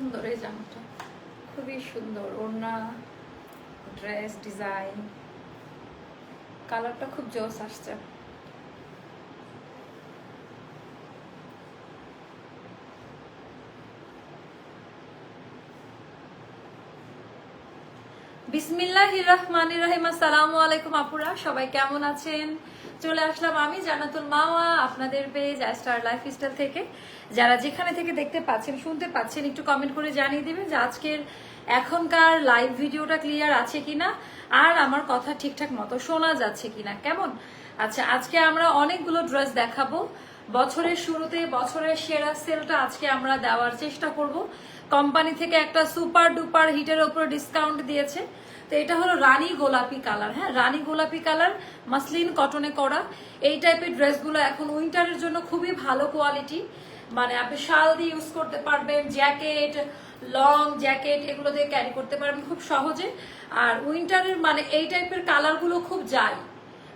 সুন্দর এই জামাটা, খুবই সুন্দর। ওড়না, ড্রেস ডিজাইন, কালারটা খুব জোস আসছে। বিসমিল্লাহির রহমানির রহিম। আসসালামু আলাইকুম আপুরা, সবাই কেমন আছেন? চলে আসলাম আমি জান্নাতুল মাওয়া আপনাদের পেজ স্টার লাইফস্টাইল থেকে। যারা যেখানে থেকে দেখতে পাচ্ছেন শুনতে পাচ্ছেন একটু কমেন্ট করে জানিয়ে দিবেন যে আজকের এখনকার লাইভ ভিডিওটা ক্লিয়ার আছে কিনা, আর আমার কথা ঠিকঠাক মতো শোনা যাচ্ছে কিনা। কেমন? আচ্ছা, আজকে আমরা অনেকগুলো ড্রেস দেখাবো। বছরের শুরুতে বছরের সেরা সেলটা আজকে আমরা দেওয়ার চেষ্টা করব। কোম্পানি থেকে একটা সুপার ডুপার হিটের উপর ডিসকাউন্ট দিয়েছে। তো এটা হলো রানী গোলাপি কালার। হ্যাঁ, রানী গোলাপি কালার, মাসলিন কটনে করা। এই টাইপের ড্রেসগুলো এখন উইন্টারের জন্য খুবই ভালো কোয়ালিটি। মানে আপনি শাল দিয়ে ইউজ করতে পারবেন, জ্যাকেট, লং জ্যাকেট এগুলো দিয়ে ক্যারি করতে পারবেন খুব সহজে। আর উইন্টারের মানে এই টাইপের কালারগুলো খুব যায়,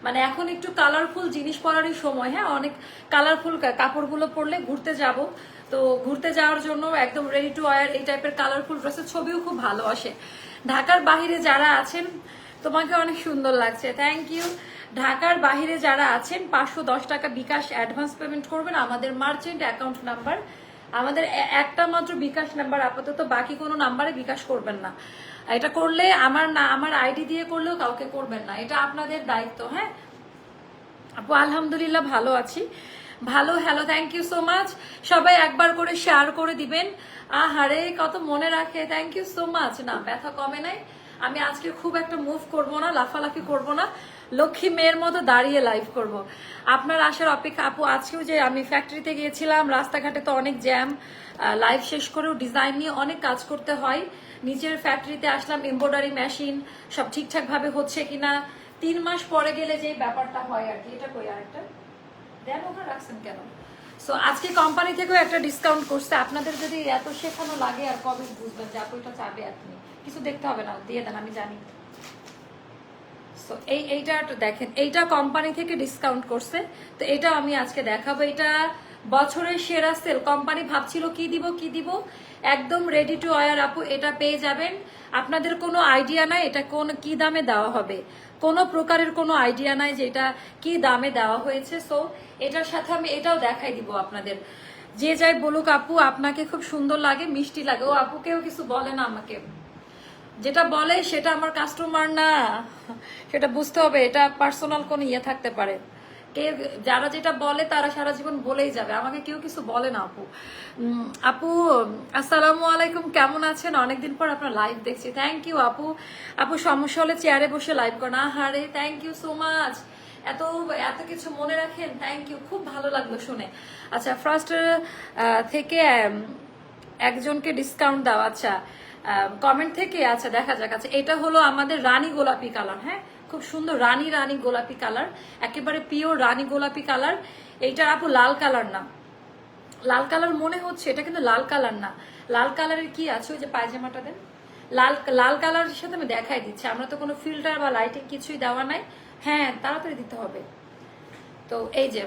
মানে এখন একটু কালারফুল জিনিস পরারই সময়। হ্যাঁ, অনেক কালারফুল কাপড়গুলো পরলে ঘুরতে যাব, তো ঘুরতে যাওয়ার জন্য একদম রেডি টু ওয়্যার এই টাইপের কালারফুল ড্রেসের ছবিও খুব ভালো আসে। ঢাকার বাহিরে যারা আছেন, তোমাকে অনেক সুন্দর লাগছে, থ্যাংক ইউ। ঢাকার বাহিরে যারা আছেন 510 টাকা বিকাশ অ্যাডভান্স পেমেন্ট করবেন। আমাদের মার্চেন্ট অ্যাকাউন্ট নাম্বার, আমাদের একটা মাত্র বিকাশ নাম্বার আপাতত, বাকি কোনো নাম্বারে বিকাশ করবেন না। এটা করলে আমার আইডি দিয়ে করলেও কাউকে করবেন না, এটা আপনাদের দায়িত্ব। হ্যাঁ আপু, আলহামদুলিল্লাহ ভালো আছি, ভালো। Hello, thank you so much. সবাই একবার করে শেয়ার করে দিবেন। আহারে কত মনে রাখে, থ্যাংক ইউ সো মাচ। না, ব্যথা কমে নাই। আমি আজকে খুব একটা মুভ করব না, লাফালাফি করব না, লক্ষ্মী মেয়ের মতো দাঁড়িয়ে লাইভ করব। আপনার আসার অপেক্ষা। আপু আজকেও যে আমি ফ্যাক্টরিতে গিয়েছিলাম, রাস্তাঘাটে তো অনেক জ্যাম, লাইভ শেষ করেও ডিজাইন নিয়ে অনেক কাজ করতে হয়। নিজের ফ্যাক্টরিতে আসলাম, এমব্রয়ডারি মেশিন সব ঠিকঠাক ভাবে হচ্ছে কিনা, 3 মাস পরে গেলে যে ব্যাপারটা হয় আর কি। এটা কই আরেকটা দেন, ওখানে রাখছেন কেন? সো আজকে কোম্পানি থেকেও একটা ডিসকাউন্ট করছে। আপনাদের যদি এত শেখানো লাগে আর কবে বুঝবেন যে আপু এটা চাবে, আপনি কিছু দেখতে হবে না, দিয়ে দেন, আমি জানি। সো এইটা দেখেন, এইটা কোম্পানি থেকে ডিসকাউন্ট করছে, তো এটা আমি আজকে দেখাবো। এটা বছরের সেরা সেল। কোম্পানি ভাবছিল কি দিব, একদম রেডি টু ওয়্যার আপু এটা পেয়ে যাবেন। আপনাদের কোনো আইডিয়া নাই এটা কি দামে দেওয়া হবে, কোনো প্রকারের কোনো আইডিয়া নাই যে এটা কি দামে দেওয়া হয়েছে। সো এটার সাথে আমি এটাও দেখাই দিব আপনাদের। যে যাই বলুক আপু, আপনাকে খুব সুন্দর লাগে, মিষ্টি লাগে। ও আপু কেউ কিছু বলে না আমাকে, যেটা বলে সেটা আমার কাস্টমার না, সেটা বুঝতে হবে। এটা পার্সোনাল কোনো ইয়ে থাকতে পারে। যারা যেটা বলে তারা সারা জীবন বলেই যাবে, আমাকে কেউ কিছু বলে না। আপু আপু আসসালামু আলাইকুম, কেমন আছেন? অনেকদিন পর আপনার লাইভ দেখছি, থ্যাংক ইউ আপু। আপু সমস্যা হলে চেয়ারে বসে লাইভ করেন। আহারে থ্যাংক ইউ সো মাচ, এত এত কিছু মনে রাখেন, থ্যাংক ইউ, খুব ভালো লাগলো শুনে। আচ্ছা, ফার্স্ট থেকে একজনকে ডিসকাউন্ট দাও। আচ্ছা, কমেন্ট থেকে, আচ্ছা দেখা যাক। আচ্ছা, এটা হলো আমাদের রানী গোলাপি কালার। হ্যাঁ, খুব সুন্দর রানী গোলাপি কালার, একেবারে পিওর রানী গোলাপি কালার। এইটার আপু লাল কালার না, লাল কালার মনে হচ্ছে, এটা কিন্তু লাল কালার না। লাল কালারের কি আছে, ওই যে পায়জামাটা দেন, লাল কালারের সাথে আমি দেখাই দিচ্ছি। আমরা তো কোনো ফিল্টার বা লাইটিং কিছুই দেওয়া নাই। হ্যাঁ, তাড়াতাড়ি দিতে হবে। তো এই যে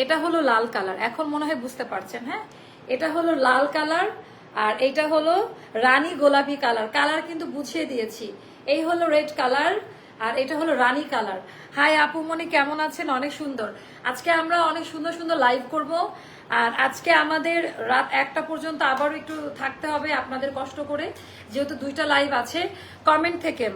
এটা হলো লাল কালার, এখন মনে হয় বুঝতে পারছেন। হ্যাঁ, এটা হলো লাল কালার, আর এটা হলো রানী গোলাপি কালার। কালার কিন্তু বুঝিয়ে দিয়েছি। এই হলো রেড কালার, আর এটা হলো রানী কালার। হাই আপু মনি, কেমন আছেন? অনেক সুন্দর। আজকে আমরা অনেক সুন্দর সুন্দর লাইভ করব, আর আজকে আমাদের রাত 1টা পর্যন্ত আবারও একটু থাকতে হবে আপনাদের কষ্ট করে, যেহেতু 2টা লাইভ আছে। কমেন্ট থেকে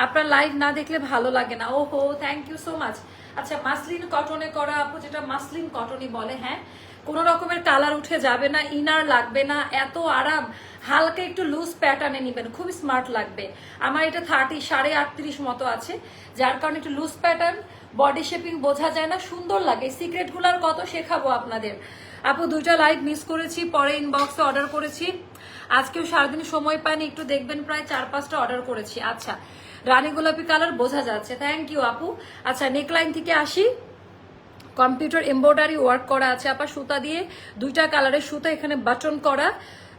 আপনার লাইভ না দেখলে ভালো লাগে না। ওহো, থ্যাংক ইউ সো মাচ। আচ্ছা, মাসলিন কটনে করা আপু, যেটা মাসলিন কটনই বলে। হ্যাঁ, কোনো রকমের কালার উঠে যাবে না, ইনার লাগবে না, এত আরাম। হালকা একটু লুজ প্যাটার্নে নিবেন, খুব স্মার্ট লাগবে। আমার এটা 38.5 মতো আছে, যার কারণে একটু লুজ প্যাটার্ন, বডি শেপিং বোঝা যায় না, সুন্দর লাগে। সিক্রেট গুলার কত শেখাবো আপনাদের। আপু 2টা লাইভ মিস করেছি, পরে ইনবক্সে অর্ডার করেছি। আজকেও সারাদিন সময় পাইনি, একটু দেখবেন, প্রায় 4-5টা অর্ডার করেছি। আচ্ছা, রানী গোলাপি কালার বোঝা যাচ্ছে, থ্যাংক ইউ আপু। আচ্ছা, নেকলাইন থেকে আসি। কম্পিউটার এমব্রয়ডারি ওয়ার্ক করা আছে আপা, সুতা দিয়ে 2টা কালারের সুতা, এখানে বাটন করা,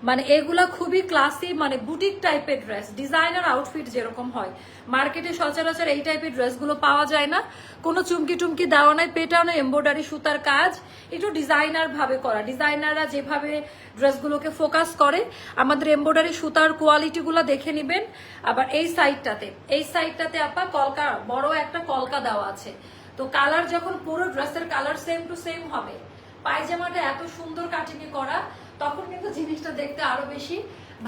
মানে এগুলা খুবই ক্লাসি, মানে বুটিক টাইপের ড্রেস, ডিজাইনার আউটফিট যেরকম হয় মার্কেটে সচরাচর এই টাইপের ড্রেসগুলো পাওয়া যায় না। কোনো চুমকি টুমকি দেওয়া নাই, পেটাও না, এমব্রয়ডারি সুতার কাজ, একটু ডিজাইনার ভাবে করা। ডিজাইনাররা যেভাবে ড্রেসগুলোকে ফোকাস করে, আমাদের এমব্রয়ডারি সুতার কোয়ালিটিগুলো দেখে নিবেন। আবার এই সাইডটাতে আপা কলকা, বড় একটা কলকা দেওয়া আছে। তো কালার যখন পুরো ড্রেসের কালার সেম টু সেম হবে, পায়জামাটা এত সুন্দর কাটিং করা, তখন কিন্তু জিনিসটা দেখতে আরো বেশি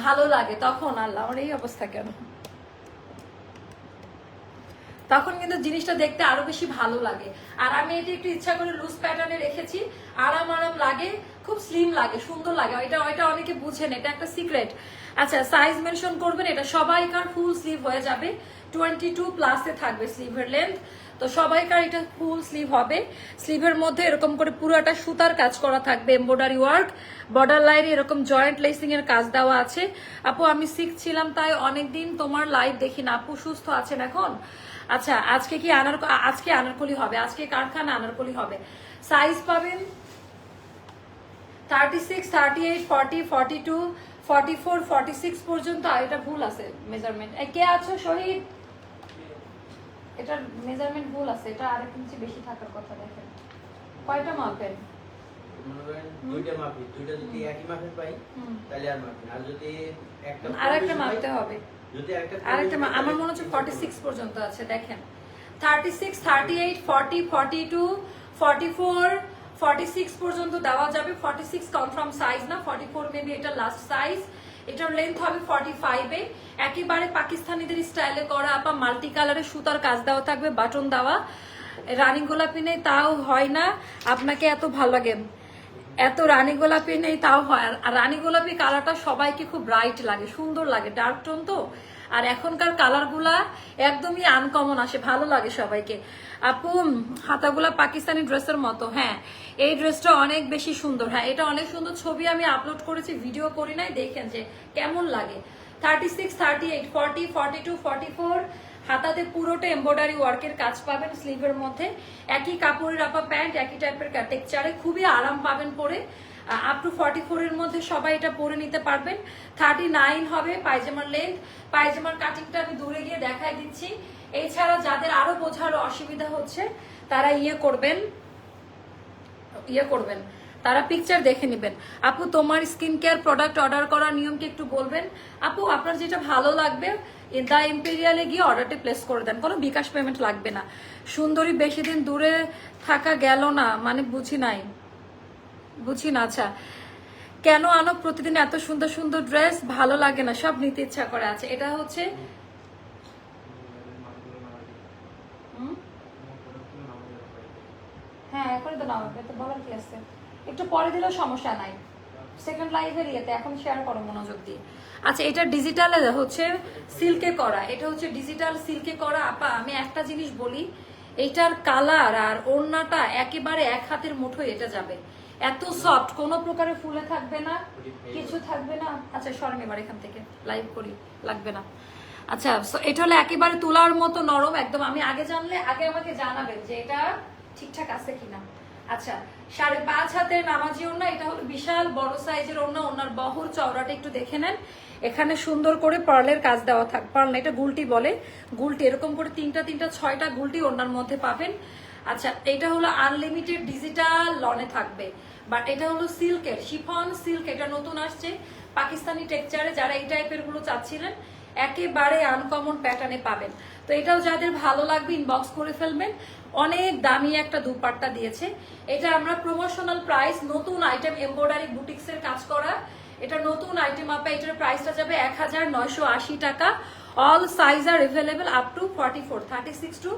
ভালো লাগে। তখন আল্লাহ আমার এই অবস্থা কেন, তখন কিন্তু জিনিসটা দেখতে আরো বেশি ভালো লাগে। আর আমি এটা একটু ইচ্ছা করে লুজ প্যাটার্নে রেখেছি, আরাম লাগে, খুব স্লিম লাগে, সুন্দর লাগে। ওইটা অনেকে বুঝেন, এটা একটা সিক্রেট। আচ্ছা, সাইজ মেনশন করবেন, এটা সবাইকার ফুল স্লিভ হয়ে যাবে, 22 প্লাসে থাকবে স্লিভের লেন্থ। তো সবাইকার এটা ফুল স্লিভ হবে। স্লিভের মধ্যে এরকম করে পুরোটা সুতার কাজ করা থাকবে, এমব্রয়ডারি ওয়ার্ক, বর্ডার লাইনে এরকম জয়েন্ট লেসিং এর কাজ দেওয়া আছে। আপু আমি শিখছিলাম, তাই অনেকদিন তোমার লাইভ দেখি না। আপু সুস্থ আছেন এখন? আচ্ছা, আজকে কি আজকে আনারকলি হবে, আজকে কারখানা আনারকলি হবে। সাইজ পাবেন 36, 38, 40, 42, 44, 46 পর্যন্ত। এটা ভুল আছে মেজারমেন্ট। কে আছো শহীদ? এটার মেজারমেন্ট ভুল আছে, এটা আরেক ইঞ্চি বেশি থাকার কথা। দেখেন কয়টা মাপেন? দুইটা মাপি, দুইটা যদি একই মাপে পাই তাহলে আর মাপি, আর যদি আরেকটা মাপতে হবে। যদি আরেকটা আমার মনে হচ্ছে 46 পর্যন্ত আছে। দেখেন 36, 38, 40, 42, 44, 46 পর্যন্ত দেওয়া যাবে। 46 কনফার্ম সাইজ না, 44 মেবি এটা লাস্ট সাইজ। এটার লেন্থ হবে 45 এ। একেবারে পাকিস্তানিদের স্টাইলে করা আপা, মাল্টি কালারের সুতার কাজ দেওয়া থাকবে, বাটন দেওয়া। রানী গোলাপি নেই তাও হয় না, আপনাকে এত ভালো লাগে। এত রানী গোলাপি নেই তাও হয়। আর রানী গোলাপি কালারটা সবাইকে খুব ব্রাইট লাগে, সুন্দর লাগে, ডার্ক টোন তো। আর এখনকার কালার গুলা একদমই আনকমন আসে, ভালো লাগে সবাইকে। আপু হাতাগুলা পাকিস্তানি ড্রেসের মতো। হ্যাঁ, এই ড্রেসটা অনেক বেশি সুন্দর। হ্যাঁ, এটা অনেক সুন্দর। ছবি আমি আপলোড করেছি, ভিডিও করি নাই, দেখেন যে কেমন লাগে। 36, 38, 40, 42, 44 হাতাতে পুরোটা এমব্রয়ডারি ওয়ার্কের কাজ পাবেন। স্লিভের মধ্যে একই কাপড়ের আপা প্যান্ট, একই টাইপের টেক্সচারে, খুবই আরাম পাবেন পরে। আপ টু 44 এর মধ্যে সবাই এটা পরে নিতে পারবেন। 39 হবে পায়জামার লেন্থ। পায়জামার কাটিংটা আমি দূরে গিয়ে দেখাই দিচ্ছি। এছাড়া যাদের আরো বোঝার অসুবিধা হচ্ছে তারা করবেন, তারা পিকচার দেখে নেবেন। আপু তোমার স্কিন কেয়ার প্রোডাক্ট অর্ডার করার নিয়ম কি একটু বলবেন? আপু আপনার যেটা ভালো লাগবে দা ইম্পেরিয়ালে গিয়ে অর্ডারটি প্লেস করে দেন, কোনো বিকাশ পেমেন্ট লাগবে না। সুন্দরী বেশি দিন দূরে থাকা গেল না, মানে বুঝি না। আচ্ছা, কেন আনো প্রতিদিন এত সুন্দর সুন্দর ড্রেস? ভালো লাগে না, সব নিতে ইচ্ছা করে। আছে এটা হচ্ছে হ্যাঁ, এখনই তো নাও, তো বলার কি আছে, একটু পরে দিলেও সমস্যা নাই। সেকেন্ড লাইভের ইয়েতে এখন শেয়ার করো মনোযোগ দিয়ে। আচ্ছা, এটা ডিজিটাল হচ্ছে সিল্কে করা, এটা হচ্ছে ডিজিটাল সিল্কে করা। আপা আমি একটা জিনিস বলি, এইটার কালার আর ওড়নাটা একেবারে এক হাতের মুঠোয় এটা যাবে, এত সফট, কোনো প্রকারে ফুলে থাকবে না, কিছু থাকবে না। আচ্ছা সরেন এবার এখান থেকে, লাইভ করি, লাগবে না। আচ্ছা, এটা হলো একেবারে তুলার মতো নরম একদম। আমি আগে জানলে আগে আমাকে জানাবেন যে এটা ঠিকঠাক আছে কিনা। আচ্ছা, 5.5 হাতের নামাজি ওড়না, এটা হলো বিশাল বড় সাইজের ওড়না। ওড়নার বহর চওড়াটা একটু দেখে নেন। এখানে সুন্দর করে পার্লের কাজ দেওয়া থাক, পার্ল এটা গুলটি বলে, গুলটি এরকম করে 3টা 6টা গুলটি ওড়নার মধ্যে পাবেন। আচ্ছা, এটা হলো আনলিমিটেড ডিজিটাল লনে থাকবে, বাট এটা হলো সিল্কের, শিফন সিল্ক, এটা নতুন আসছে পাকিস্তানি টেক্সচারে। যারা এই টাইপের গুলো চাচ্ছিলেন একেবারে আনকমন প্যাটার্নে পাবেন। তো এটাও যাদের ভালো লাগবে ইনবক্স করে ফেলবেন। অনেক দামি একটা দুপাট্টা দিয়েছে, এটা আমরা প্রমোশনাল প্রাইস, নতুন আইটেম, এমব্রয়ডারি বুটিক্সের কাজ করা, এটা নতুন আইটেম আপা। এটার প্রাইসটা যাবে 1980 টাকা। All size are available up to 44, 36 to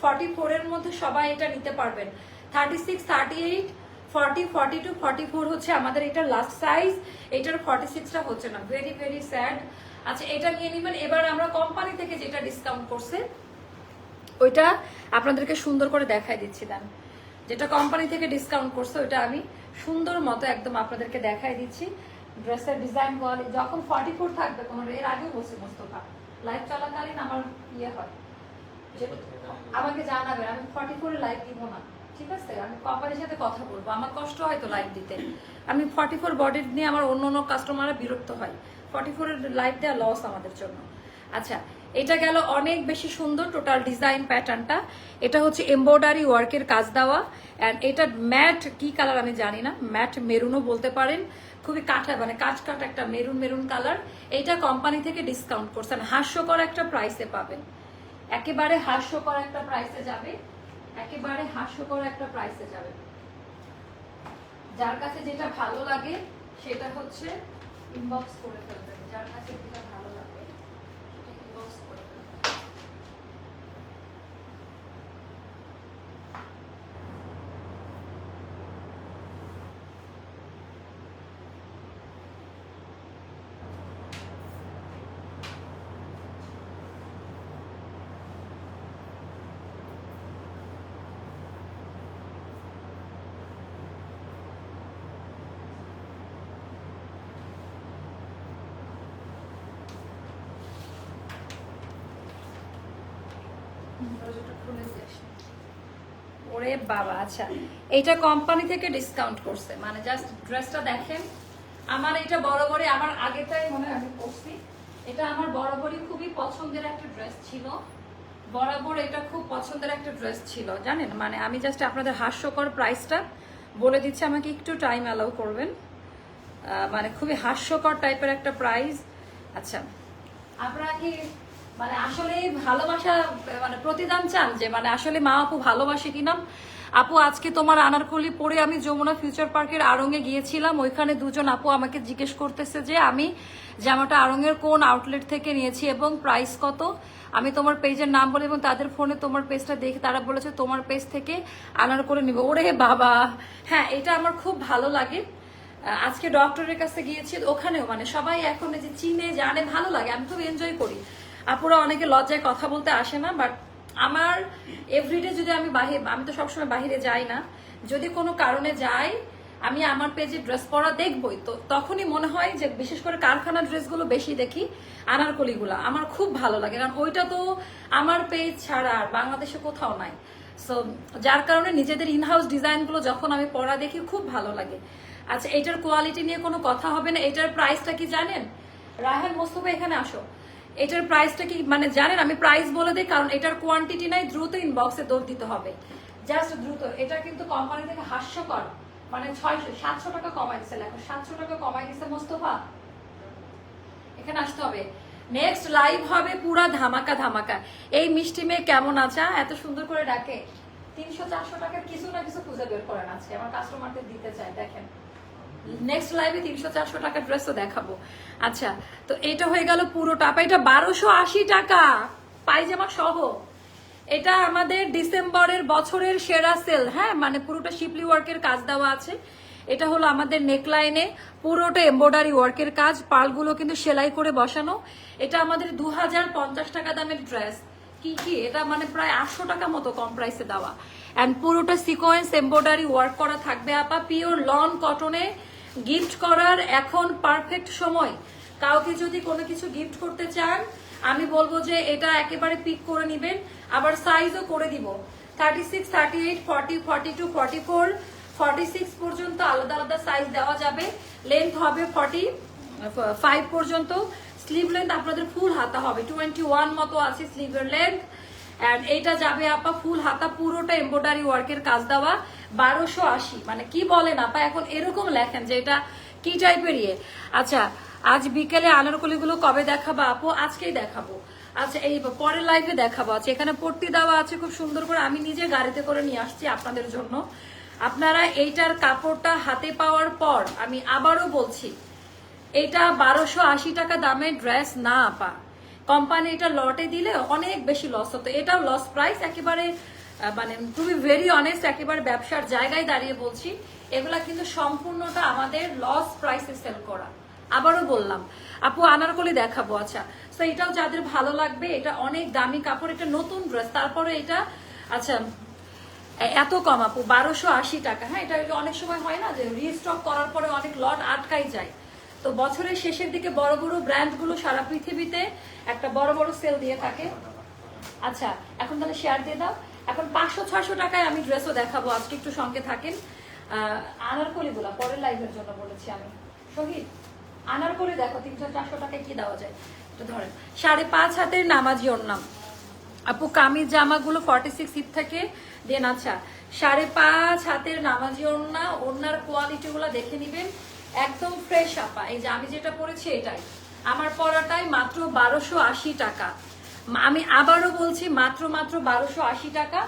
44 এর মধ্যে সবাই এটা নিতে পারবেন। 36, 38, 40, 42, 44 হচ্ছে আমাদের এটার লাস্ট সাইজ। এটার 46টা হচ্ছে না, ভেরি ভেরি স্যাড। আচ্ছা, এটা নিয়ে নিবেন। এবার আমরা কোম্পানি থেকে যেটা ডিসকাউন্ট করছে ওইটা আপনাদেরকে সুন্দর করে দেখাই দিচ্ছি। দেন, যেটা কোম্পানি থেকে ডিসকাউন্ট করছে ওইটা আমি সুন্দর মতো একদম আপনাদেরকে দেখাই দিচ্ছি। ড্রেসের ডিজাইন কোয়ালিটি যখন 44 থাকবে, কোনো এর আগেও বসে মোস্তফা লাইভ চলাকালীন আমার ইয়ে হয়, আমাকে জানাবেন, আমি 44 লাইভ দিব না, ঠিক ঠিক আছে, আমি কোম্পানির সাথে কথা বলবো, আমার কষ্ট হয় তো লাইভ দিতে। আমি 44 বডি নিয়ে আমার অন্য অন্য কাস্টমাররা বিরক্ত হয়, 44 এর লাইভ দেওয়া লস আমাদের জন্য। আচ্ছা, এটা গেল অনেক বেশি সুন্দর টোটাল ডিজাইন প্যাটার্নটা। এটা হচ্ছে এমব্রয়ডারি ওয়ার্কের কাজ দেওয়া, অ্যান্ড এটা ম্যাট কি কালার আমি জানি না, ম্যাট মেরুনও বলতে পারেন, খুবই কাঠা মানে কাঠ কাঠ একটা মেরুন মেরুন কালার। এইটা কোম্পানি থেকে ডিসকাউন্ট করছেন, হাস্যকর একটা প্রাইসে পাবেন, একেবারে হাস্যকর একটা প্রাইসে যাবে, একেবারে হাস্যকর একটা প্রাইসে যাবে। যার কাছে যেটা ভালো লাগে সেটা হচ্ছে ইনবক্স করে ফেলবেন, যার কাছে যেটা ভালো লাগে সেটা ইনবক্স করে ফেলবেন। ওরে বাবা, আচ্ছা এইটা কোম্পানি থেকে ডিসকাউন্ট করছে, মানে জাস্ট ড্রেসটা দেখেন। আমার এটা বরাবরই, আমার আগেটাই মনে হয় আমি পরছি, এটা আমার বরাবরই খুবই পছন্দের একটা ড্রেস ছিল, বরাবর এটা খুব পছন্দের একটা ড্রেস ছিল জানেন। মানে আমি জাস্ট আপনাদের হাস্যকর প্রাইসটা বলে দিচ্ছি, আমাকে একটু টাইম অ্যালাউ করবেন। মানে খুবই হাস্যকর টাইপের একটা প্রাইস। আচ্ছা, আপনারা কি মানে আসলে ভালোবাসা মানে প্রতিদান চান, যে মানে আসলে মা আপু ভালোবাসে কিনা? আপু আজকে তোমার আনারকলি পরে আমি যমুনা ফিউচার পার্কের আড়ঙে গিয়েছিলাম, ওইখানে দুজন আপু আমাকে জিজ্ঞেস করতেছে যে আমি জামাটা আড়ঙের কোন আউটলেট থেকে নিয়েছি এবং প্রাইস কত। আমি তোমার পেজের নাম বলি এবং তাদের ফোনে তোমার পেজটা দেখে তারা বলেছে তোমার পেজ থেকে আনারকলি নিব। ওরে বাবা, হ্যাঁ এটা আমার খুব ভালো লাগে। আজকে ডক্টরের কাছে গিয়েছি, ওখানেও মানে সবাই এখন যে চিনে জানে, ভালো লাগে, আমি খুব এনজয় করি। আপুরা অনেকে লজ্জায় কথা বলতে আসে না, বাট আমার এভরিডে যদি আমি আমি তো সবসময় বাহিরে যাই না, যদি কোনো কারণে যাই আমি আমার পেজে ড্রেস পরা দেখবই, তো তখনই মনে হয় যে বিশেষ করে কারখানা ড্রেসগুলো বেশি দেখি, আনারকলিগুলো আমার খুব ভালো লাগে, কারণ ওইটা তো আমার পেজ ছাড়া আর বাংলাদেশে কোথাও নাই। সো যার কারণে নিজেদের ইনহাউস ডিজাইনগুলো যখন আমি পরা দেখি খুব ভালো লাগে। আচ্ছা, এটার কোয়ালিটি নিয়ে কোনো কথা হবে না। এটার প্রাইসটা কি জানেন? রায়হান মোস্তফা এখানে আসো। এটার প্রাইসটা কি মানে জানেন? আমি প্রাইস বলে দিই, কারণ এটার কোয়ান্টিটি নাই, দ্রুত ইনবক্সে দৌড় দিতে হবে, জাস্ট দ্রুত। এটা কিন্তু কোম্পানি থেকে হাস্যকর, মানে 700 টাকা কমাই দিচ্ছে, এখন 700 টাকা কমাই দিচ্ছে মোস্তফা, এখানে আসতে হবে। নেক্সট লাইভ হবে পুরা ধামাকা ধামাকা। এই মিষ্টি মেয়ে কেমন আছে? এত সুন্দর করে ডাকে, 300-400 টাকার কিছু না কিছু খুঁজে বের করেন আজকে, আমার কাস্টমারদের দিতে চাই। দেখেন নেক্সট লাইভে 300-400 টাকার ড্রেসও দেখাবো। আচ্ছা, তো এটা হয়ে গেল পুরোটা। এটা 1280 টাকা পায়জামা সহ। এটা আমাদের ডিসেম্বরের বছরের সেরা সেল, হ্যাঁ, মানে পুরোটা শিপলি ওয়ার্কের কাজ দেওয়া আছে। এটা হলো আমাদের নেকলাইনে পুরোটা এমব্রয়ডারি ওয়ার্কের কাজ, পালগুলো কিন্তু সেলাই করে বসানো। এটা আমাদের 2050 টাকা দামের ড্রেস। কি এটা মানে প্রায় 800 টাকা মতো কম প্রাইসে দেওয়া, এন্ড পুরোটা সিকোয়েন্স এমব্রয়ডারি ওয়ার্ক করা থাকবে আপা, পিওর লন কটনে। গিফট করার এখন পারফেক্ট সময়। কাউকে যদি কোনো কিছু গিফট করতে চান, আমি বলবো যে এটা একেবারে পিক করে নিবেন, আবার সাইজও করে দিব। 36, 38, 40, 42, 44, 46 পর্যন্ত আলাদা আলাদা সাইজ দেওয়া যাবে। লেন্থ হবে 45 পর্যন্ত। স্লিভ লেন্থ আপনাদের ফুল হাতা হবে, 21 মতো আছে স্লিভের লেন্থ। এন্ড এইটা যাবে আপা ফুল হাতা, পুরোটা এমব্রয়ডারি ওয়ার্কের কাজ দেওয়া, 1280। মানে কি বলেন আপা, এখন এরকম লেখেন যে এটা কি টাইপের ইয়ে। আচ্ছা, আজ বিকেলে আনারকলিগুলো কবে দেখাবো আপু? আজকেই দেখাবো। আচ্ছা, এই পরের লাইভে দেখাবো। আচ্ছা, এখানে পট্টি দেওয়া আছে খুব সুন্দর করে, আমি নিজে গাড়িতে করে নিয়ে আসছি আপনাদের জন্য। আপনারা এইটার কাপড়টা হাতে পাওয়ার পর আমি আবারও বলছি, এটা 1280 টাকা দামের ড্রেস না আপা। কোম্পানি এটা লটে দিলে অনেক বেশি লস হতো, এটাও লস প্রাইস একেবারে। মানে টু বি ভেরি অনেস্ট, একেবারে ব্যবসার জায়গায় দাঁড়িয়ে বলছি, এগুলা কিন্তু সম্পূর্ণটা আমাদের লস প্রাইসে সেল করা। আবারও বললাম আপু আনারকলি দেখাবো। আচ্ছা, তো এটাও যাদের ভালো লাগবে, এটা অনেক দামি কাপড়, এটা নতুন ড্রেস, তারপরে এটা আচ্ছা এত কম আপু 1280 টাকা। হ্যাঁ, এটা অনেক সময় হয় না যে রিস্টক করার পরে অনেক লট আটকাই যায়, তো বছরের শেষের দিকে বড় বড় ব্র্যান্ডগুলো সারা পৃথিবীতে একটা বড় বড় সেল দিয়ে থাকে। আচ্ছা, এখন তাহলে শেয়ার দিয়ে দাও। এখন 500-600 টাকায় আমি ড্রেসও দেখাবো আজকে, একটু সঙ্গে থাকেন। আনারকলিগুলা পরের লাইভের জন্য বলেছি আমি। শহীদ আনারকলি দেখো 300-400 টাকায় কি দেওয়া যায়, এটা ধরেন 5.5 হাতের নামাজি ওড়না। আপু কামিজ জামাগুলো 46 হিপ থেকে দেন। আচ্ছা 5.5 হাতের নামাজি ওড়না, ওড়নার কোয়ালিটি গুলা দেখে নিবেন, একদম ফ্রেশ আপা। এই যে আমি যেটা পরেছি এটাই, আমার পরাটাই মাত্র 1280 টাকা। আমি আবারও বলছি মাত্র 1280 টাকা।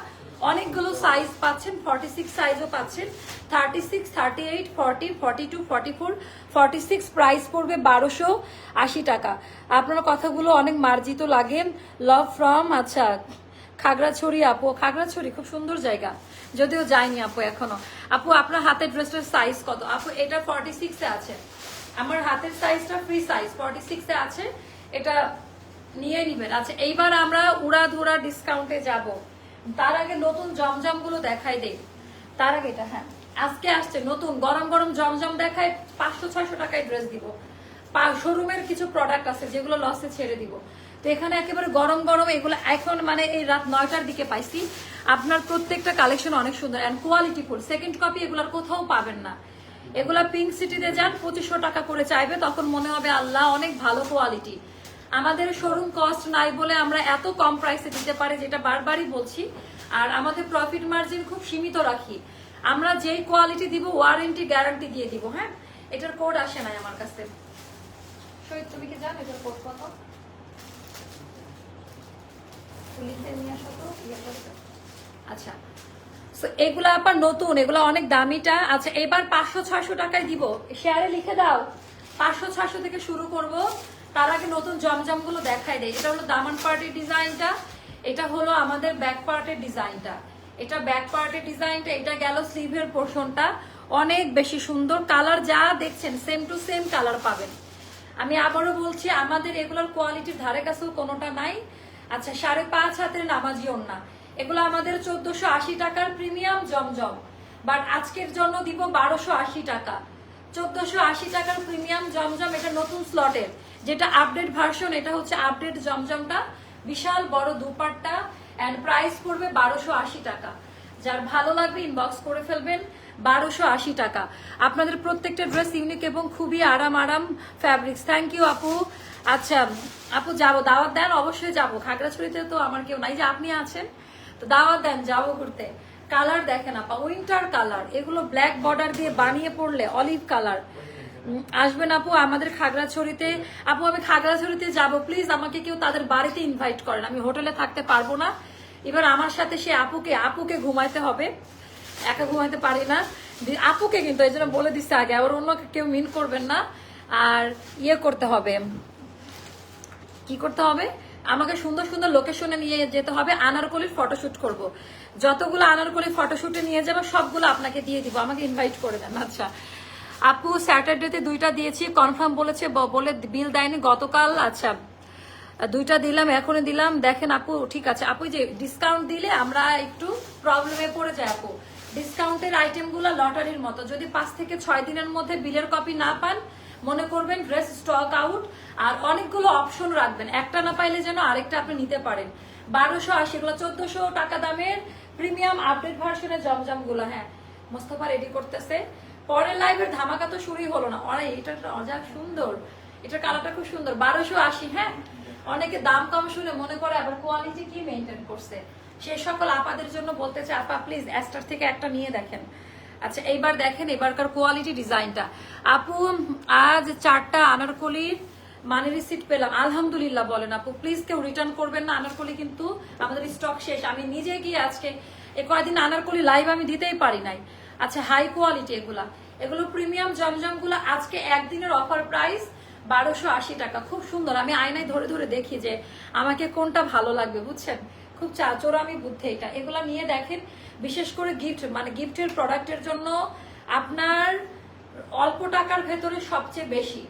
অনেকগুলো সাইজ পাচ্ছেন, 46 সাইজও পাচ্ছেন, 36, 38, 40, 42, 44, 46 প্রাইস পড়বে 1280 টাকা। আপনার কথাগুলো অনেক মার্জিত লাগে। লাভ ফ্রম আচ্ছা খাগড়াছড়ি আপু। খাগড়াছড়ি খুব সুন্দর জায়গা, যদিও যাইনি আপু এখনো। আপু আপনার হাতের ড্রেসটার সাইজ কত? আপু এটা 46 এ আছে, আমার হাতের সাইজটা ফ্রি সাইজ 46 এ আছে, এটা নিয়ে নিবেন। আচ্ছা এইবার আমরা উড়াধুরা ডিসকাউন্টে যাব, তার আগে নতুন জমজম গুলো দেখাই দেই। তার আগে এটা হ্যাঁ আজকে আসছে নতুন গরম গরম জমজম দেখায়, 500-600 টাকায় ড্রেস দিব। শোরুমের কিছু প্রোডাক্ট আছে যেগুলো লসে ছেড়ে দিব, তো এখানে একেবারে গরম গরম এগুলো এখন মানে এই রাত 9টার দিকে পাইছি। আপনার প্রত্যেকটা কালেকশন অনেক সুন্দর and quality full. Second copy এগুলার কোথাও পাবেন না। এগুলা পিঙ্ক সিটিতে যান 2500 টাকা করে চাইবে, তখন মনে হবে আল্লাহ অনেক ভালো কোয়ালিটি। আমাদের শোরুম কস্ট নাই বলে আমরা এত কম প্রাইসে দিতে পারি, যেটা বারবারই বলছি। আর আমাদের প্রফিট মার্জিন খুব সীমিত রাখি। আমরা যেই কোয়ালিটি দিব ওয়ারেন্টি গ্যারান্টি দিয়ে দিব। হ্যাঁ এটার কোড আসে নাই আমার কাছে। শহীদ তুমি কি জানো এটার কোড কত? আচ্ছা এগুলা আবার নতুন, এগুলা অনেক দামিটা। আচ্ছা এবার 500-600 টাকায় দিব, শেয়ারে লিখে দাও। 500-600 থেকে শুরু করব। তার আগে নতুন জমজম গুলো দেখাই দেয়। এটা হলো দামান পার্টের ডিজাইনটা, এটা হলো আমাদের ব্যাক পার্টের ডিজাইনটা, এটা ব্যাক পার্টের ডিজাইনটা, এটা গেল স্লিভের পোর্শনটা। অনেক বেশি সুন্দর কালার, যা দেখছেন সেম টু সেম কালার পাবেন। আমি আবারও বলছি আমাদের এগুলোর কোয়ালিটির ধারে কাছেও কোনোটা নাই। আচ্ছা 5.5 হাতের নামাজি ওড়না, এগুলো আমাদের 1480 টাকার প্রিমিয়াম জমজম, বাট আজকের জন্য দিব 1280 টাকা। 1480 টাকার প্রিমিয়াম জমজম, এটা নতুন স্লটের, যেটা আপডেট ভার্সন, এটা হচ্ছে আপডেট জমজমটা। বিশাল বড় দুপাট্টা এন্ড প্রাইস পড়বে 1280 টাকা। যার ভালো লাগবে ইনবক্স করে ফেলবেন, 1280 টাকা। আপনাদের প্রত্যেকটা ড্রেস ইউনিক এবং খুবই আরাম ফ্যাব্রিক্স। থ্যাংক ইউ আপু। আচ্ছা আপু যাবো, দাওয়াত দেন, অবশ্যই যাবো। খাগড়াছড়িতে তো আমার কেউ নাই, যে আপনি আছেন তো দাওয়াত দেন, যাবো ঘুরতে। কালার দেখেন আপা, উইন্টার কালার, এগুলো ব্ল্যাক বর্ডার দিয়ে বানিয়ে পড়লে অলিভ কালার। আসবেন আপু আমাদের খাগড়াছড়িতে। আপু আমি খাগড়াছড়িতে যাব, প্লিজ আমাকে কেউ তাদের বাড়িতে ইনভাইট করেন, আমি হোটেলে থাকতে পারবো না। এবার আমার সাথে সে আপুকে ঘুমাইতে হবে, একা ঘুমাইতে পারি না। আপুকে কিন্তু এই জন্য বলে দিচ্ছে আগে, আবার অন্য কেউ মিন করবেন না। আর ইয়ে করতে হবে, কি করতে হবে, আমাকে সুন্দর সুন্দর লোকেশনে নিয়ে যেতে হবে। আনারকলির ফটোশুট করব, যতগুলো আনারকলি ফটোশুটে নিয়ে যাবো সবগুলো আপনাকে দিয়ে দিব, আমাকে ইনভাইট করে দেন। আচ্ছা আপু স্যাটারডেতে 2টা দিয়েছি, কনফার্ম বলেছে, বলে বিল দেয়নি গতকাল। আচ্ছা 2টা দিলাম, এখনই দিলাম। দেখেন আপু ঠিক আছে আপু, যে ডিসকাউন্ট দিলে আমরা একটু প্রবলেমে পড়ে যাই আপু। ডিসকাউন্টের আইটেমগুলো লটারির মতো, যদি 5 থেকে 6 দিনের মধ্যে বিলের কপি না পান মনে করবেন ড্রেস স্টক আউট। আর অনেকগুলো অপশন রাখবেন, একটা না পাইলে যেন আরেকটা আপনি নিতে পারেন। 1280, এগুলো 1400 টাকা দামের প্রিমিয়াম আপডেট ভার্সনের জমজম গুলো। হ্যাঁ মোস্তফা রেডি করতেছে, পরের লাইভের ধামাকা তো শুরুই হলো না। এটা অজাক সুন্দর, এটার কালারটা খুব সুন্দর। 1280। হ্যাঁ অনেকে দাম কম শুনে মনে করে আবার কোয়ালিটি কি মেনটেন করছে, সে সকল আপাদের জন্য বলতে চাই আপা প্লিজ অ্যাস্টার থেকে একটা নিয়ে দেখেন। আচ্ছা এইবার দেখেন এবারকার কোয়ালিটি ডিজাইনটা। আপু আজ 4টা আনারকলির মানি রিসিট পেলাম, আলহামদুলিল্লাহ বলেন আপু। প্লিজ কেউ রিটার্ন করবেন না, আনারকলি কিন্তু আমাদের স্টক শেষ। আমি নিজে গিয়ে আজকে কয়েকদিন আনারকলি লাইভ আমি দিতেই পারি নাই। আচ্ছা হাই কোয়ালিটি এগুলো প্রিমিয়াম জমজম গুলো আজকে একদিনের অফার প্রাইস 1280 টাকা। খুব সুন্দর, আমি আয়নায় ধরে ধরে দেখি যে আমাকে কোনটা ভালো লাগবে, বুঝছেন, খুব চোরামি বুদ্ধি এটা। এগুলা নিয়ে দেখেন, বিশেষ করে গিফটের প্রোডাক্টের জন্য আপনার অল্প টাকার ভেতরে সবচেয়ে বেশি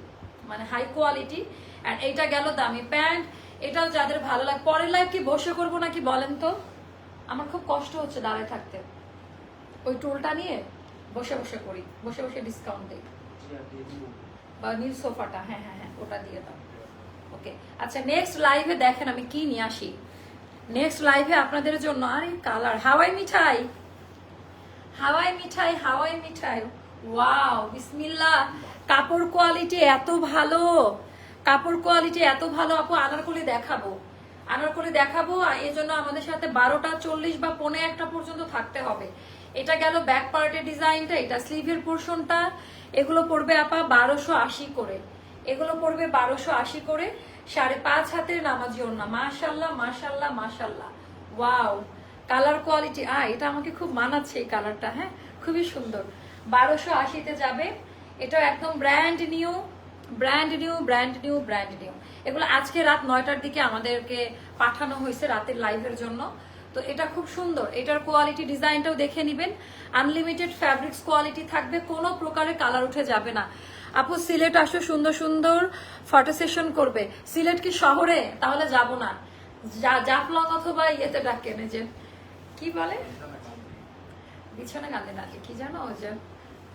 হাই কোয়ালিটি। আর এইটা গেল দামি প্যান্ট, এটাও যাদের ভালো লাগে। পরের লাইভ কি বসে করবো নাকি বলেন তো, আমার খুব কষ্ট হচ্ছে দাঁড়ায় থাকতে। ওই টুলটা নিয়ে বসে বসে করি, বসে বসে ডিসকাউন্ট দিই, বা নীল সোফাটা, হ্যাঁ ওটা দিয়ে দাও। ওকে আচ্ছা নেক্সট লাইভে দেখেন আমি কি নিয়ে আসি। নেক্সট লাইভে আপনাদের জন্য আরে কালার হাওয়াই মিঠাই, হাওয়াই মিঠাই, হাওয়াই মিঠাই, ওয়াও বিসমিল্লাহ। কাপড় কোয়ালিটি এত ভালো, কাপড় কোয়ালিটি এত ভালো আপু। আনারকলি দেখাবো, আনারকলি দেখাবো, এই জন্য আমাদের সাথে 12:40 বা 1:45 পর্যন্ত থাকতে হবে। এটা গেল ব্যাক পার্টের ডিজাইনটা, এটা স্লিভের পোর্শনটা। এগুলো পড়বে আপা 1280 করে, এগুলো পড়বে 1280 করে। 5.5 হাতের নামাজি ওড়না, মাশাল্লাহ মাশাল্লাহ মাশাল্লাহ, ওয়াও। কালার কোয়ালিটি এটা আমাকে খুব মানাচ্ছে এই কালারটা, হ্যাঁ খুবই সুন্দর। 1280-তে যাবে। এটা একদম brand new, brand new, brand new, brand new. এগুলো আজকে রাত 9টার দিকে আমাদেরকে পাঠানো হয়েছে রাতের লাইভের জন্য। তো এটা খুব সুন্দর, এটার কোয়ালিটি ডিজাইনটাও দেখে নিবেন। আনলিমিটেড ফ্যাব্রিক্স কোয়ালিটি থাকবে, কোনো প্রকারের কালার উঠে যাবে না। আপু সিলেট আসো, সুন্দর সুন্দর ফটো সেশন করবে। সিলেট কি শহরে? তাহলে যাব না, জাফলং অথবা ইয়েতে ডাকেন, যে কি বলে বিছানা কান্দে না, কি জানো ওই যে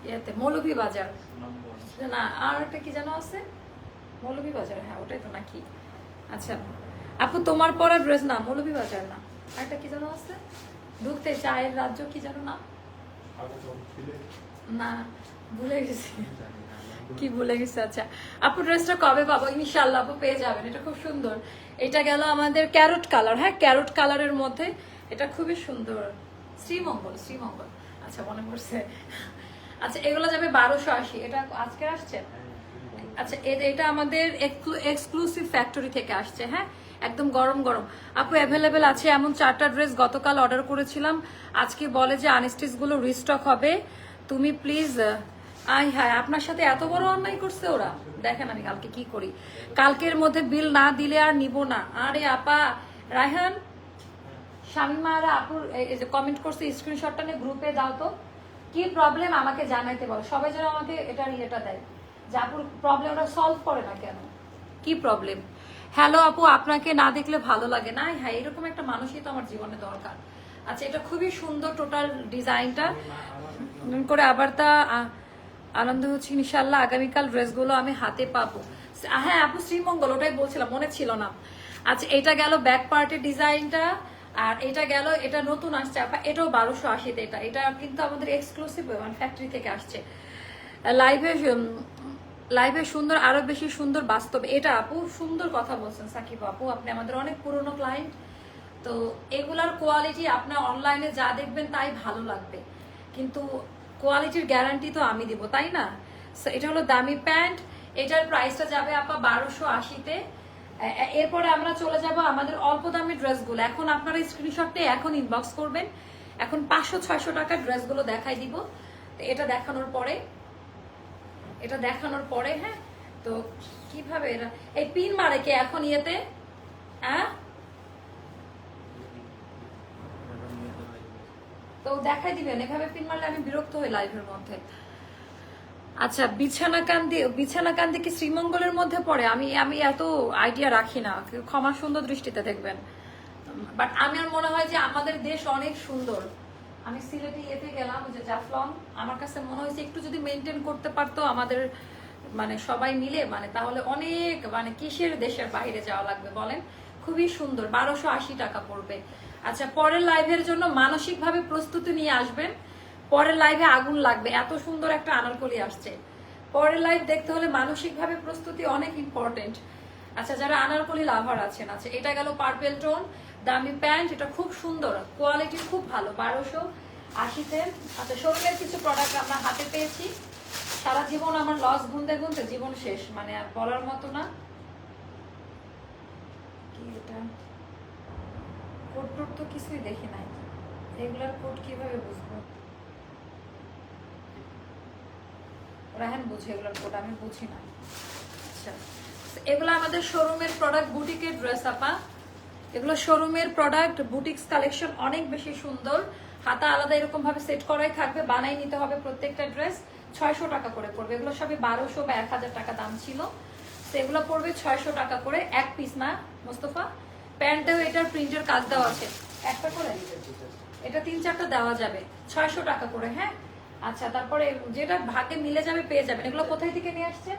ইয়েতে মৌলভী বাজার না, আর একটা কি জানো আছে মৌলভী বাজার, হ্যাঁ ওটাই তো নাকি। আচ্ছা আপু তোমার পরা ড্রেস না, মৌলভী বাজার না, আরেকটা কি জানো আছে, ঢুকতে চায়ের রাজ্য কি জানো না, না ভুলে গেছি, কি ভুলে গেছে। আচ্ছা আপু ড্রেসটা কবে পাবো? ইনশাআল্লাহ আপু পেয়ে যাবেন, এটা খুব সুন্দর। এটা গেল আমাদের ক্যারট কালার, হ্যাঁ ক্যারট কালারের মধ্যে, এটা খুবই সুন্দর। শ্রীমঙ্গল, শ্রীমঙ্গল, আচ্ছা মনে পড়ছে। আচ্ছা এগুলো যাবে 1280, এটা আজকে আসছে। আচ্ছা এটা আমাদের এক্সক্লুসিভ ফ্যাক্টরি থেকে আসছে, হ্যাঁ একদম গরম গরম। আপু অ্যাভেলেবেল আছে এমন 4টা ড্রেস গতকাল অর্ডার করেছিলাম, আজকে বলে যে আনস্টিচ গুলো রিস্টক হবে, তুমি প্লিজ। হ্যাঁ আপনার সাথে এত বড় অন্যায় করছে ওরা, দেখেন আমি কালকে কি করি। কালকের মধ্যে বিল না দিলে আর নিব না। আরে আপা রায়হান, শামিমা আর আপুর এই যে কমেন্ট করছে, স্ক্রিনশটটা নিয়ে গ্রুপে দাও তো, কি প্রবলেম আমাকে জানাইতে বলো, সবাই যেন আমাকে এটার ইয়েটা দেয় যে আপুর প্রবলেমটা সলভ করে না কেন, কি প্রবলেম। হ্যালো আপু, আপনাকে না দেখলে ভালো লাগে না, হ্যাঁ এরকম একটা মানুষই তো আমার জীবনে দরকার। আচ্ছা এটা খুবই সুন্দর টোটাল ডিজাইনটা করে। আবার তা আনন্দ হচ্ছে ইনশাল্লাহ আগামীকাল ড্রেসগুলো আমি হাতে পাবো। হ্যাঁ আপু শ্রীমঙ্গল, ওটাই বলছিলাম, মনে ছিল না। আচ্ছা এটা গেল ব্যাক পার্টের ডিজাইনটা, আর এটা গেল, এটা নতুন আসছে আপা, এটাও 1280-তে। এটা কিন্তু আমাদের এক্সক্লুসিভ ফ্যাক্টরি থেকে আসছে। লাইভে সুন্দর, আরো বেশি সুন্দর বাস্তবে। এটা আপু সুন্দর কথা বলছেন সাকিব আপু, আপনি আমাদের অনেক পুরনো ক্লায়েন্ট, তো এগুলার কোয়ালিটি আপনার অনলাইনে যা দেখবেন তাই ভালো লাগবে, কিন্তু কোয়ালিটির গ্যারান্টি তো আমি দিব, তাই না। এটা হলো দামি প্যান্ট, এটার প্রাইসটা যাবে আপা 1280-তে। এরপরে আমরা চলে যাব আমাদের অল্প দামি ড্রেসগুলো। এখন আপনারা স্ক্রিনশট নিয়ে এখন ইনবক্স করবেন, এখন 500-600 টাকার ড্রেসগুলো দেখাই দিব। এটা দেখানোর পরে, এটা দেখানোর পরে, হ্যাঁ তো কিভাবে এরা এই পিন মারে কে এখন ইয়েতে, হ্যাঁ তো দেখাই দিবেন, এভাবে পিন মারলে আমি বিরক্ত হই লাইভের মধ্যে। আচ্ছা বিছানাকান্দি কি শ্রীমঙ্গলের মধ্যে পড়ে? আমি এত আইডিয়া রাখি না, ক্ষমা সুন্দর দৃষ্টিতে দেখবেন। বাট আমার মনে হয় যে আমাদের দেশ অনেক সুন্দর। আমি সিলেটে ইয়েতে গেলাম, যে জাফলং, আমার কাছে মনে হয়েছে একটু যদি মেনটেন করতে পারতো আমাদের মানে সবাই মিলে, মানে তাহলে অনেক, মানে কিসের দেশের বাইরে যাওয়া লাগবে বলেন। খুবই সুন্দর, 1280 টাকা পড়বে। আচ্ছা পরের লাইভের জন্য মানসিকভাবে প্রস্তুতি নিয়ে আসবেন, পরের লাইভে আগুন লাগবে, এত সুন্দর একটা আনারকলি আসছে। পরের লাইভ দেখতে হলে মানসিকভাবে প্রস্তুতি অনেক ইম্পর্টেন্ট। আচ্ছা যারা আনারকলি লাভার আছেন, আচ্ছা এটা গেল পার্পেল টোন, দামি প্যান্ট, এটা খুব সুন্দর, কোয়ালিটি খুব ভালো, 1280-তে। আচ্ছা শোরুমের কিছু প্রোডাক্ট আমরা হাতে পেয়েছি, সারা জীবন আমার লস গুনতে গুনতে জীবন শেষ, মানে আর বলার মতো না। কি এটা কোড টোড তো কিছুই দেখি নাই, এগুলার কোড কিভাবে বুঝবো? রাহান বুঝে এগুলোর কোড, আমি বুঝি না। আচ্ছা এগুলো আমাদের শোরুমের প্রোডাক্ট, বুটিকের ড্রেস আপা, এগুলো শোরুমের প্রোডাক্ট, বুটিক্স কালেকশন, অনেক বেশি সুন্দর। হাতা আলাদা এরকম ভাবে সেট করাই থাকবে, বানাই নিতে হবে প্রত্যেকটা ড্রেস। 600 টাকা করে পড়বে, এগুলো সবই 1200 বা 1000 টাকা দাম ছিল, তো এগুলো পড়বে 600 টাকা করে। এক পিস না মোস্তফা, প্যান্টেও এটার প্রিন্টের কাজ দেওয়া আছে, একটা করে এটা 3-4টা দেওয়া যাবে, 600 টাকা করে, হ্যাঁ। আচ্ছা তারপরে যেটা ভাগে মিলে যাবে পেয়ে যাবেন। এগুলো কোথায় থেকে নিয়ে আসছে?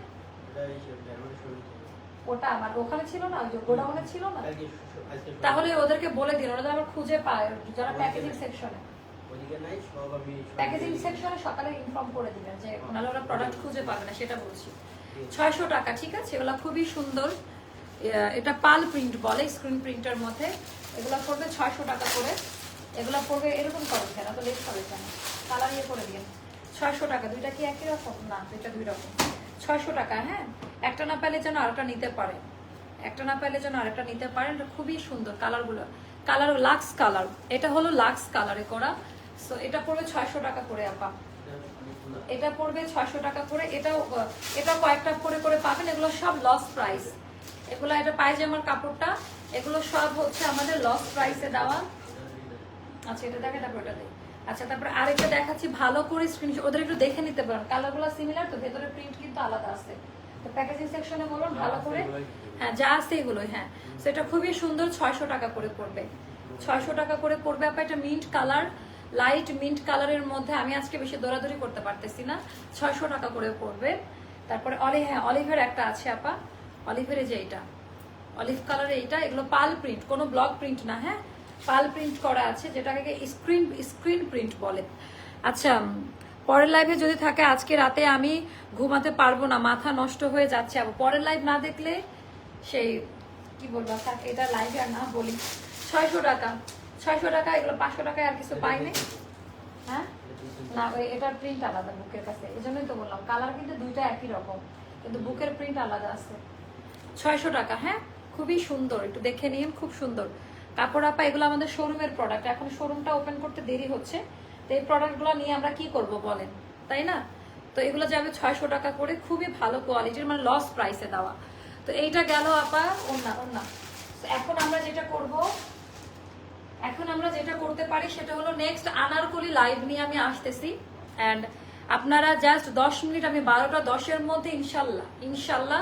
ওটা আমার ওখানে ছিল না, ওই যে গোডাউনে ছিল না। কালকে আজকে তাহলে ওদেরকে বলে দিন, ওরা তো আবার খুঁজে পায় যারা প্যাকেজিং সেকশনে। ওদিকে নাই, সব আমি প্যাকেজিং সেকশনে সকালে ইনফর্ম করে দিবেন যে নাহলে ওরা প্রোডাক্ট খুঁজে পাবে না, সেটা বলছি। 600 টাকা, ঠিক আছে। এগুলো খুবই সুন্দর, এটা পাল প্রিন্ট বলে, স্ক্রিন প্রিন্টের মধ্যে। এগুলো পড়বে 600 টাকা করে। এগুলো পড়বে এরকম করবে কেন, তো লেট হবে কেন, কালার ইয়ে করে দিন। 600 টাকা। দুইটা কি একই রকম? না, দুইটা দুই রকম। 600 টাকা। হ্যাঁ, একটা না পেলে যেন আরেকটা নিতে পারে, একটা না পেলে যেন আরেকটা নিতে পারেন। এটা খুবই সুন্দর কালারগুলো, কালার লাক্স কালার, এটা হলো লাক্স কালারে করা। সো এটা পড়বে 600 টাকা করে আপা, এটা পড়বে 600 টাকা করে। এটা কয়েকটা করে করে পাবেন, এগুলো সব লস প্রাইস। এগুলো এটা পায়জামার কাপড়টা, এগুলো সব হচ্ছে আমাদের লস প্রাইসে দেওয়া। আচ্ছা এটা দেখে, তারপর এটা দেখ। আচ্ছা তারপরে আরেকটা দেখাচ্ছি, ভালো করে স্ক্রিনশট ওদের একটু দেখে নিতে পারেন, কালারগুলো সিমিলার তো, ভেতরে প্রিন্ট কিন্তু আলাদা আছে। তো প্যাকেজিং সেকশনে বলুন ভালো করে, হ্যাঁ যা আছে এগুলোই। হ্যাঁ, সেটা খুবই সুন্দর, 600 টাকা করে পড়বে। 600 টাকা করে পড়বে আপা। এটা মিন্ট কালার, লাইট মিন্ট কালারের মধ্যে। আমি আজকে বেশি দৌড়াদৌড়ি করতে পারতেছি না, 600 টাকা করে পড়বে। তারপরে হ্যাঁ অলিভের একটা আছে আপা, অলিভের যে এইটা অলিভ কালারের, এইটা এগুলো পাল প্রিন্ট, কোনো ব্লক প্রিন্ট না। হ্যাঁ, পাল প্রিন্ট করা আছে, যেটাকে স্ক্রিন প্রিন্ট বলে। আচ্ছা, পরের লাইভে যদি থাকে, আজকে রাতে আমি ঘুমাতে পারবো না, মাথা নষ্ট হয়ে যাচ্ছে। আবার পরের লাইভ না দেখলে সেই কি বলবো, এটা লাইভে আর না বলি। 600 টাকা, 600 টাকা। এগুলো 500 টাকায় আর কিছু পাইনি। হ্যাঁ না, এটার প্রিন্ট আলাদা বুকের কাছে, এই জন্যই তো বললাম কালার কিন্তু দুইটা একই রকম, কিন্তু বুকের প্রিন্ট আলাদা আছে। 600 টাকা। হ্যাঁ, খুবই সুন্দর, একটু দেখে নিন, খুব সুন্দর কাপড় আপা। এগুলো আমাদের শোরুমের প্রোডাক্ট, এখন শোরুমটা ওপেন করতে দেরি হচ্ছে, তো এই প্রোডাক্টগুলো নিয়ে আমরা কি করব বলেন, তাই না? তো এগুলো যাবে 600 টাকা করে, খুবই ভালো কোয়ালিটির, মানে লস প্রাইসে দেওয়া। তো এইটা গেল আপা ওন্না। এখন আমরা যেটা করতে পারি সেটা হলো নেক্সট আনারকলি লাইভ নিয়ে আমি আসতেছি। অ্যান্ড আপনারা জাস্ট 10 মিনিট, আমি 12:10 মধ্যে ইনশাল্লাহ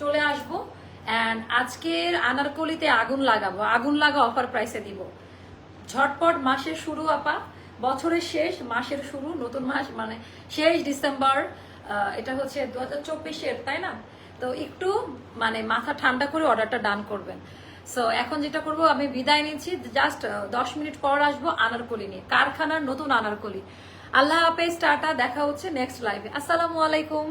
চলে আসবো। অ্যান্ড আজকের আনারকলিতে আগুন লাগা অফার প্রাইসে দিব। ঝটপট, মাসের শুরু আপা, বছরের শেষ, মাসের শুরু, নতুন মাস মানে শেষ ডিসেম্বর, এটা হচ্ছে 2024-এর, তাই না? তো একটু মানে মাথা ঠান্ডা করে অর্ডারটা ডান করবেন। সো এখন যেটা করব, আমি বিদায় নিচ্ছি, জাস্ট 10 মিনিট পর আসবো আনারকলি নিয়ে, কারখানার নতুন আনারকলি। আল্লাহ হাফেজ, টাটা, দেখা হচ্ছে নেক্সট লাইভে। আসসালামু আলাইকুম।